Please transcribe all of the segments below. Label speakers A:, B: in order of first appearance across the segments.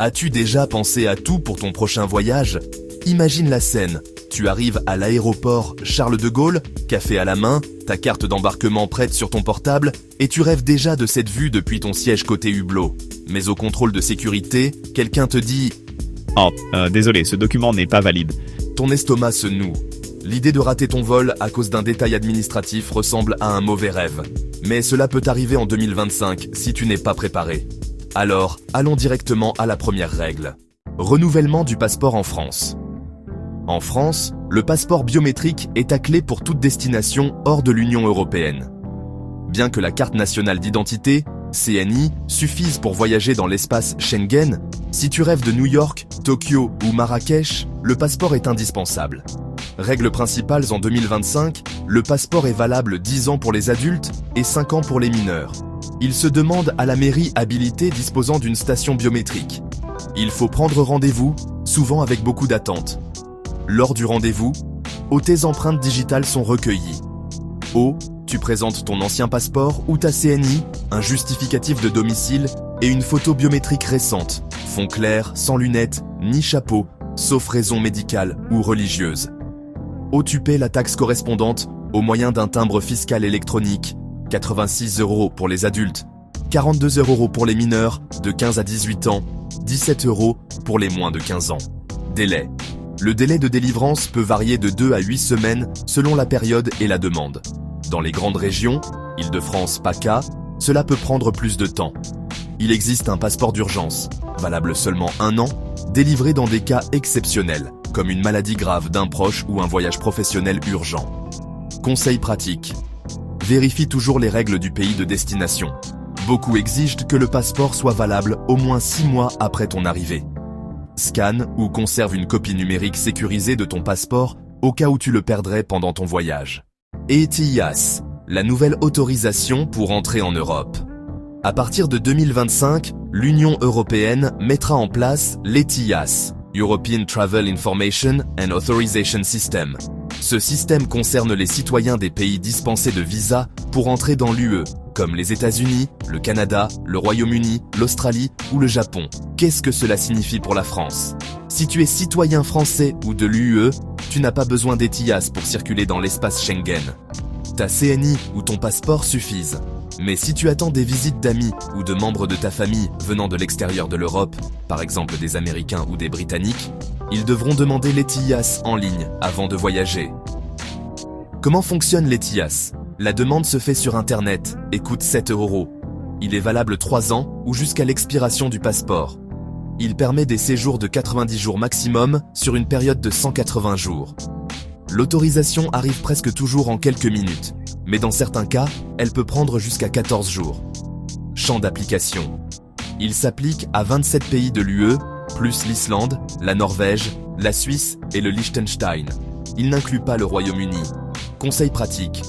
A: As-tu déjà pensé à tout pour ton prochain voyage? Imagine la scène. Tu arrives à l'aéroport Charles de Gaulle, café à la main, ta carte d'embarquement prête sur ton portable, et tu rêves déjà de cette vue depuis ton siège côté hublot. Mais au contrôle de sécurité, quelqu'un te dit
B: « Oh, désolé, ce document n'est pas valide. »
A: Ton estomac se noue. L'idée de rater ton vol à cause d'un détail administratif ressemble à un mauvais rêve. Mais cela peut arriver en 2025 si tu n'es pas préparé. Alors, allons directement à la première règle. Renouvellement du passeport en France. En France, le passeport biométrique est à clé pour toute destination hors de l'Union européenne. Bien que la carte nationale d'identité, CNI, suffise pour voyager dans l'espace Schengen, si tu rêves de New York, Tokyo ou Marrakech, le passeport est indispensable. Règles principales en 2025, le passeport est valable 10 ans pour les adultes et 5 ans pour les mineurs. Il se demande à la mairie habilitée disposant d'une station biométrique. Il faut prendre rendez-vous, souvent avec beaucoup d'attente. Lors du rendez-vous, tes empreintes digitales sont recueillies. Tu présentes ton ancien passeport ou ta CNI, un justificatif de domicile et une photo biométrique récente, fond clair, sans lunettes, ni chapeau, sauf raison médicale ou religieuse. Tu paies la taxe correspondante au moyen d'un timbre fiscal électronique, 86 € pour les adultes, 42 € pour les mineurs de 15 à 18 ans, 17 € pour les moins de 15 ans. Délai. Le délai de délivrance peut varier de 2 à 8 semaines selon la période et la demande. Dans les grandes régions, Île-de-France, PACA, cela peut prendre plus de temps. Il existe un passeport d'urgence, valable seulement 1 an, délivré dans des cas exceptionnels, comme une maladie grave d'un proche ou un voyage professionnel urgent. Conseil pratique. Vérifie toujours les règles du pays de destination. Beaucoup exigent que le passeport soit valable au moins 6 mois après ton arrivée. Scanne ou conserve une copie numérique sécurisée de ton passeport au cas où tu le perdrais pendant ton voyage. ETIAS, la nouvelle autorisation pour entrer en Europe. À partir de 2025, l'Union européenne mettra en place l'ETIAS, European Travel Information and Authorization System. Ce système concerne les citoyens des pays dispensés de visa pour entrer dans l'UE, comme les États-Unis, le Canada, le Royaume-Uni, l'Australie ou le Japon. Qu'est-ce que cela signifie pour la France? Si tu es citoyen français ou de l'UE, tu n'as pas besoin d'ETIAS pour circuler dans l'espace Schengen. Ta CNI ou ton passeport suffisent. Mais si tu attends des visites d'amis ou de membres de ta famille venant de l'extérieur de l'Europe, par exemple des Américains ou des Britanniques, ils devront demander l'ETIAS en ligne avant de voyager. Comment fonctionne l'ETIAS? La demande se fait sur Internet et coûte 7 €. Il est valable 3 ans ou jusqu'à l'expiration du passeport. Il permet des séjours de 90 jours maximum sur une période de 180 jours. L'autorisation arrive presque toujours en quelques minutes, mais dans certains cas, elle peut prendre jusqu'à 14 jours. Champ d'application. Il s'applique à 27 pays de l'UE, plus l'Islande, la Norvège, la Suisse et le Liechtenstein. Il n'inclut pas le Royaume-Uni. Conseil pratique.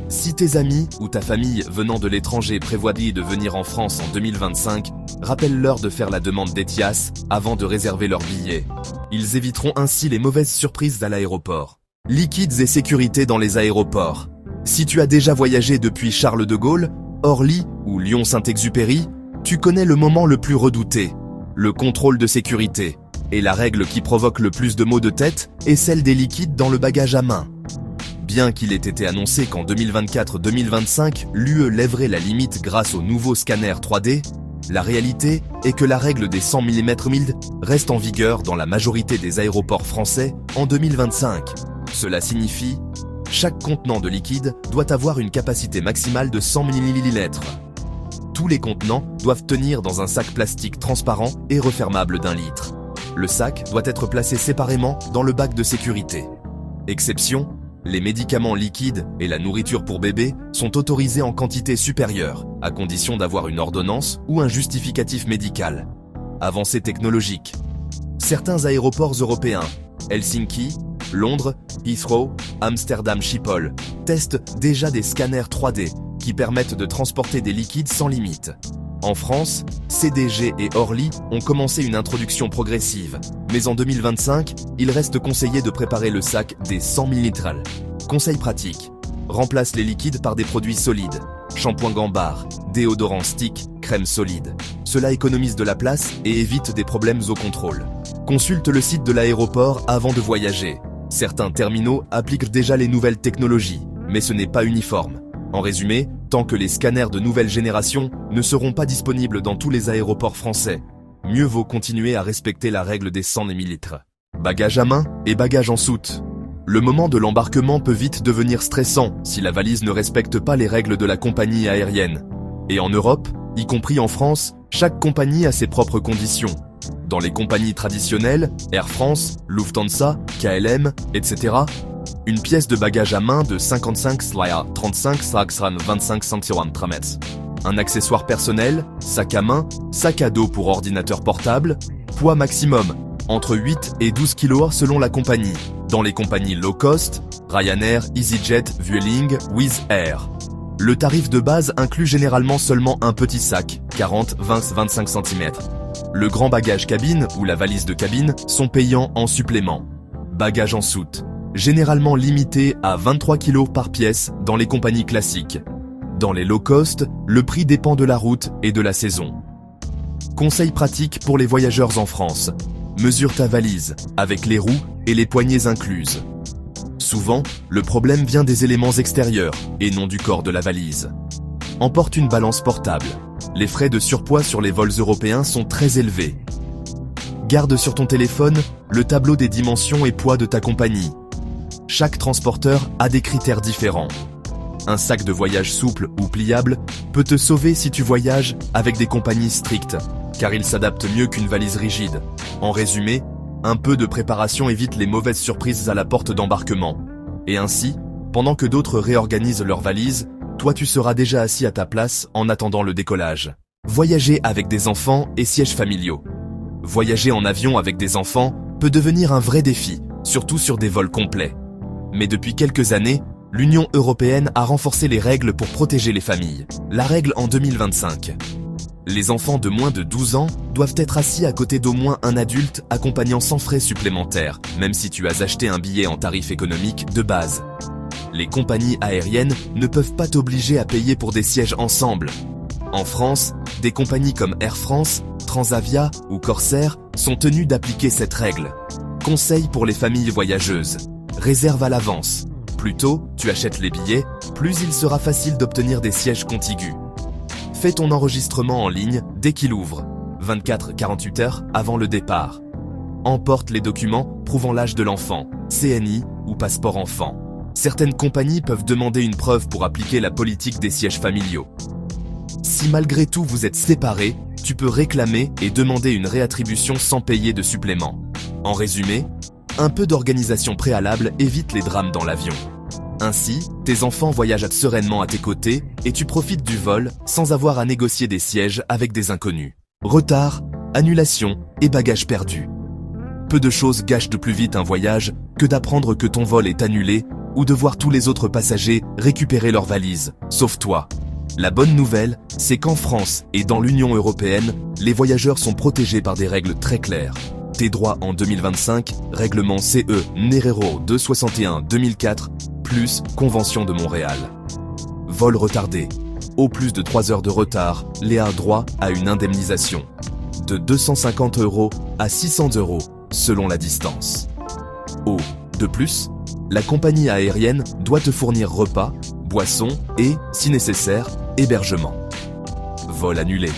A: Si tes amis ou ta famille venant de l'étranger prévoient de venir en France en 2025, rappelle-leur de faire la demande d'ETIAS avant de réserver leur billet. Ils éviteront ainsi les mauvaises surprises à l'aéroport. Liquides et sécurité dans les aéroports. Si tu as déjà voyagé depuis Charles de Gaulle, Orly ou Lyon-Saint-Exupéry, tu connais le moment le plus redouté, le contrôle de sécurité. Et la règle qui provoque le plus de maux de tête est celle des liquides dans le bagage à main. Bien qu'il ait été annoncé qu'en 2024-2025, l'UE lèverait la limite grâce au nouveau scanner 3D, la réalité est que la règle des 100 mm reste en vigueur dans la majorité des aéroports français en 2025. Cela signifie chaque contenant de liquide doit avoir une capacité maximale de 100 ml. Tous les contenants doivent tenir dans un sac plastique transparent et refermable d'1 litre. Le sac doit être placé séparément dans le bac de sécurité. Exception, les médicaments liquides et la nourriture pour bébé sont autorisés en quantité supérieure, à condition d'avoir une ordonnance ou un justificatif médical. Avancée technologique. Certains aéroports européens, Helsinki, Londres, Heathrow, Amsterdam Schiphol, testent déjà des scanners 3D qui permettent de transporter des liquides sans limite. En France, CDG et Orly ont commencé une introduction progressive, mais en 2025, il reste conseillé de préparer le sac des 100 ml. Conseil pratique. Remplace les liquides par des produits solides. Shampoing Gambar, déodorant stick, crème solide. Cela économise de la place et évite des problèmes au contrôle. Consulte le site de l'aéroport avant de voyager. Certains terminaux appliquent déjà les nouvelles technologies, mais ce n'est pas uniforme. En résumé, tant que les scanners de nouvelle génération ne seront pas disponibles dans tous les aéroports français, mieux vaut continuer à respecter la règle des 100 millilitres. Bagages à main et bagages en soute. Le moment de l'embarquement peut vite devenir stressant si la valise ne respecte pas les règles de la compagnie aérienne. Et en Europe, y compris en France, chaque compagnie a ses propres conditions. Dans les compagnies traditionnelles, Air France, Lufthansa, KLM, etc., une pièce de bagage à main de 55/35/25 cm. Un accessoire personnel, sac à main, sac à dos pour ordinateur portable, poids maximum, entre 8 et 12 kg selon la compagnie. Dans les compagnies low cost, Ryanair, EasyJet, Vueling, Wizz Air. Le tarif de base inclut généralement seulement un petit sac, 40-20-25 cm. Le grand bagage cabine ou la valise de cabine sont payants en supplément. Bagage en soute, généralement limité à 23 kg par pièce dans les compagnies classiques. Dans les low cost, le prix dépend de la route et de la saison. Conseils pratiques pour les voyageurs en France. Mesure ta valise, avec les roues et les poignées incluses. Souvent, le problème vient des éléments extérieurs et non du corps de la valise. Emporte une balance portable. Les frais de surpoids sur les vols européens sont très élevés. Garde sur ton téléphone le tableau des dimensions et poids de ta compagnie. Chaque transporteur a des critères différents. Un sac de voyage souple ou pliable peut te sauver si tu voyages avec des compagnies strictes, car il s'adapte mieux qu'une valise rigide. En résumé, un peu de préparation évite les mauvaises surprises à la porte d'embarquement. Et ainsi, pendant que d'autres réorganisent leurs valises, toi tu seras déjà assis à ta place en attendant le décollage. Voyager avec des enfants et sièges familiaux. Voyager en avion avec des enfants peut devenir un vrai défi, surtout sur des vols complets. Mais depuis quelques années, l'Union européenne a renforcé les règles pour protéger les familles. La règle en 2025. Les enfants de moins de 12 ans doivent être assis à côté d'au moins un adulte accompagnant sans frais supplémentaires, même si tu as acheté un billet en tarif économique de base. Les compagnies aériennes ne peuvent pas t'obliger à payer pour des sièges ensemble. En France, des compagnies comme Air France, Transavia ou Corsair sont tenues d'appliquer cette règle. Conseil pour les familles voyageuses. Réserve à l'avance. Plus tôt tu achètes les billets, plus il sera facile d'obtenir des sièges contigus. Fais ton enregistrement en ligne dès qu'il ouvre, 24-48 heures avant le départ. Emporte les documents prouvant l'âge de l'enfant, CNI ou passeport enfant. Certaines compagnies peuvent demander une preuve pour appliquer la politique des sièges familiaux. Si malgré tout vous êtes séparés, tu peux réclamer et demander une réattribution sans payer de supplément. En résumé, un peu d'organisation préalable évite les drames dans l'avion. Ainsi, tes enfants voyagent sereinement à tes côtés et tu profites du vol sans avoir à négocier des sièges avec des inconnus. Retard, annulation et bagages perdus. Peu de choses gâchent de plus vite un voyage que d'apprendre que ton vol est annulé ou de voir tous les autres passagers récupérer leurs valises, sauf toi. La bonne nouvelle, c'est qu'en France et dans l'Union européenne, les voyageurs sont protégés par des règles très claires. Tes droits en 2025, règlement CE Numéro 261-2004, plus Convention de Montréal. Vol retardé. Au plus de 3 heures de retard, Léa a droit à une indemnisation. De 250 € à 600 € selon la distance. De plus, la compagnie aérienne doit te fournir repas, boissons et, si nécessaire, hébergement. Vol annulé.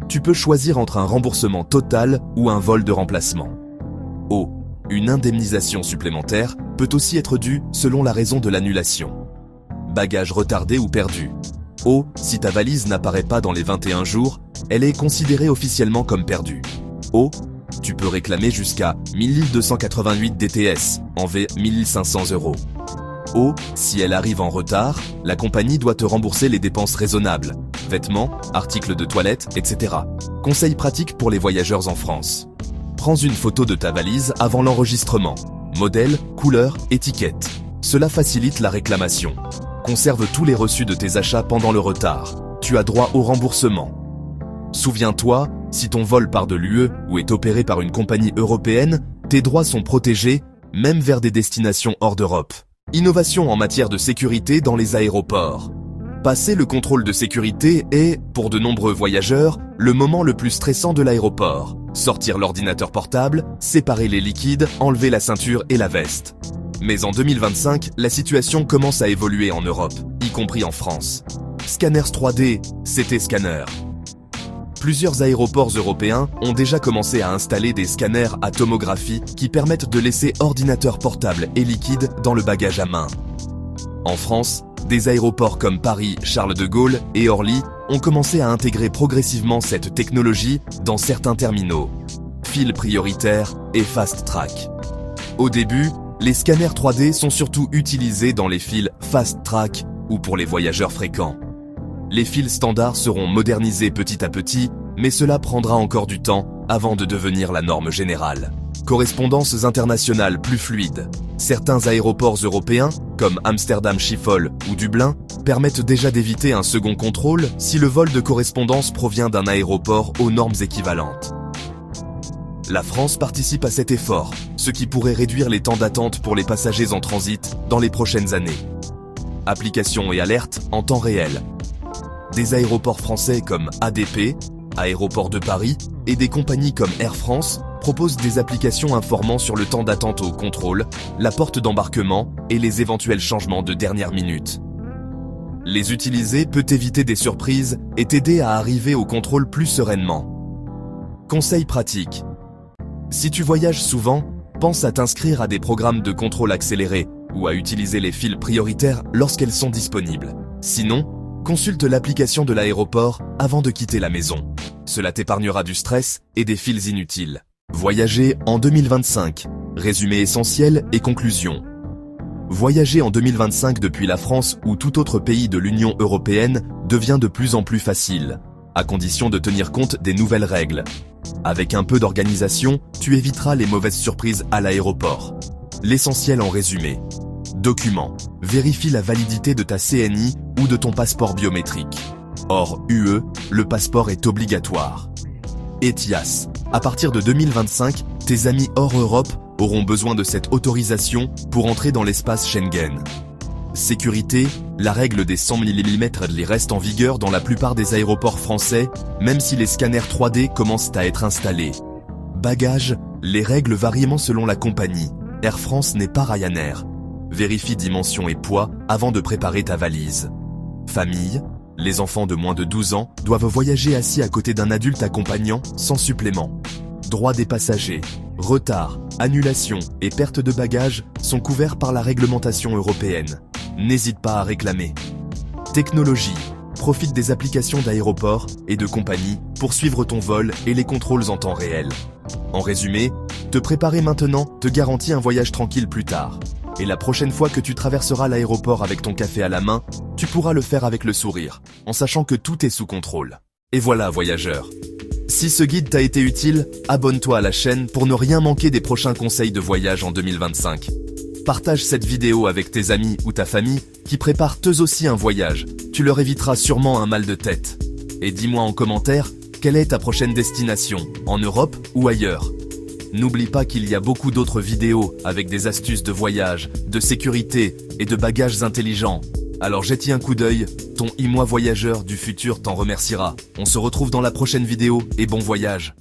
A: Tu peux choisir entre un remboursement total ou un vol de remplacement. Une indemnisation supplémentaire peut aussi être due selon la raison de l'annulation. Bagage retardé ou perdu. Si ta valise n'apparaît pas dans les 21 jours, elle est considérée officiellement comme perdue. Tu peux réclamer jusqu'à 1288 DTS, en V 1500 €. Si elle arrive en retard, la compagnie doit te rembourser les dépenses raisonnables, vêtements, articles de toilette, etc. Conseils pratiques pour les voyageurs en France. Prends une photo de ta valise avant l'enregistrement. Modèle, couleur, étiquette. Cela facilite la réclamation. Conserve tous les reçus de tes achats pendant le retard. Tu as droit au remboursement. Souviens-toi, si ton vol part de l'UE ou est opéré par une compagnie européenne, tes droits sont protégés, même vers des destinations hors d'Europe. Innovation en matière de sécurité dans les aéroports. Passer le contrôle de sécurité est, pour de nombreux voyageurs, le moment le plus stressant de l'aéroport. Sortir l'ordinateur portable, séparer les liquides, enlever la ceinture et la veste. Mais en 2025, la situation commence à évoluer en Europe, y compris en France. Scanners 3D, CT Scanner. Plusieurs aéroports européens ont déjà commencé à installer des scanners à tomographie qui permettent de laisser ordinateur portable et liquide dans le bagage à main. En France, des aéroports comme Paris, Charles de Gaulle et Orly ont commencé à intégrer progressivement cette technologie dans certains terminaux. Fils prioritaires et fast track. Au début, les scanners 3D sont surtout utilisés dans les fils fast track ou pour les voyageurs fréquents. Les fils standards seront modernisés petit à petit, mais cela prendra encore du temps avant de devenir la norme générale. Correspondances internationales plus fluides. Certains aéroports européens, comme Amsterdam Schiphol ou Dublin, permettent déjà d'éviter un second contrôle si le vol de correspondance provient d'un aéroport aux normes équivalentes. La France participe à cet effort, ce qui pourrait réduire les temps d'attente pour les passagers en transit dans les prochaines années. Applications et alertes en temps réel. Des aéroports français comme ADP, Aéroports de Paris, et des compagnies comme Air France proposent des applications informant sur le temps d'attente au contrôle, la porte d'embarquement et les éventuels changements de dernière minute. Les utiliser peut éviter des surprises et t'aider à arriver au contrôle plus sereinement. Conseils pratiques. Si tu voyages souvent, pense à t'inscrire à des programmes de contrôle accéléré ou à utiliser les fils prioritaires lorsqu'elles sont disponibles. Sinon, consulte l'application de l'aéroport avant de quitter la maison. Cela t'épargnera du stress et des fils inutiles. Voyager en 2025. Résumé essentiel et conclusion. Voyager en 2025 depuis la France ou tout autre pays de l'Union européenne devient de plus en plus facile, à condition de tenir compte des nouvelles règles. Avec un peu d'organisation, tu éviteras les mauvaises surprises à l'aéroport. L'essentiel en résumé. Documents. Vérifie la validité de ta CNI ou de ton passeport biométrique. Hors UE, le passeport est obligatoire. ETIAS. À partir de 2025, tes amis hors Europe auront besoin de cette autorisation pour entrer dans l'espace Schengen. Sécurité, la règle des 100 mm reste en vigueur dans la plupart des aéroports français, même si les scanners 3D commencent à être installés. Bagages, les règles varient selon la compagnie. Air France n'est pas Ryanair. Vérifie dimension et poids avant de préparer ta valise. Famille, les enfants de moins de 12 ans doivent voyager assis à côté d'un adulte accompagnant sans supplément. Droits des passagers, retard, annulation et perte de bagages sont couverts par la réglementation européenne. N'hésite pas à réclamer. Technologie, profite des applications d'aéroports et de compagnies pour suivre ton vol et les contrôles en temps réel. En résumé, te préparer maintenant te garantit un voyage tranquille plus tard. Et la prochaine fois que tu traverseras l'aéroport avec ton café à la main, tu pourras le faire avec le sourire, en sachant que tout est sous contrôle. Et voilà, voyageur. Si ce guide t'a été utile, abonne-toi à la chaîne pour ne rien manquer des prochains conseils de voyage en 2025. Partage cette vidéo avec tes amis ou ta famille qui préparent eux aussi un voyage. Tu leur éviteras sûrement un mal de tête. Et dis-moi en commentaire, quelle est ta prochaine destination, en Europe ou ailleurs ? N'oublie pas qu'il y a beaucoup d'autres vidéos avec des astuces de voyage, de sécurité et de bagages intelligents. Alors jette-y un coup d'œil, ton moi voyageur du futur t'en remerciera. On se retrouve dans la prochaine vidéo et bon voyage.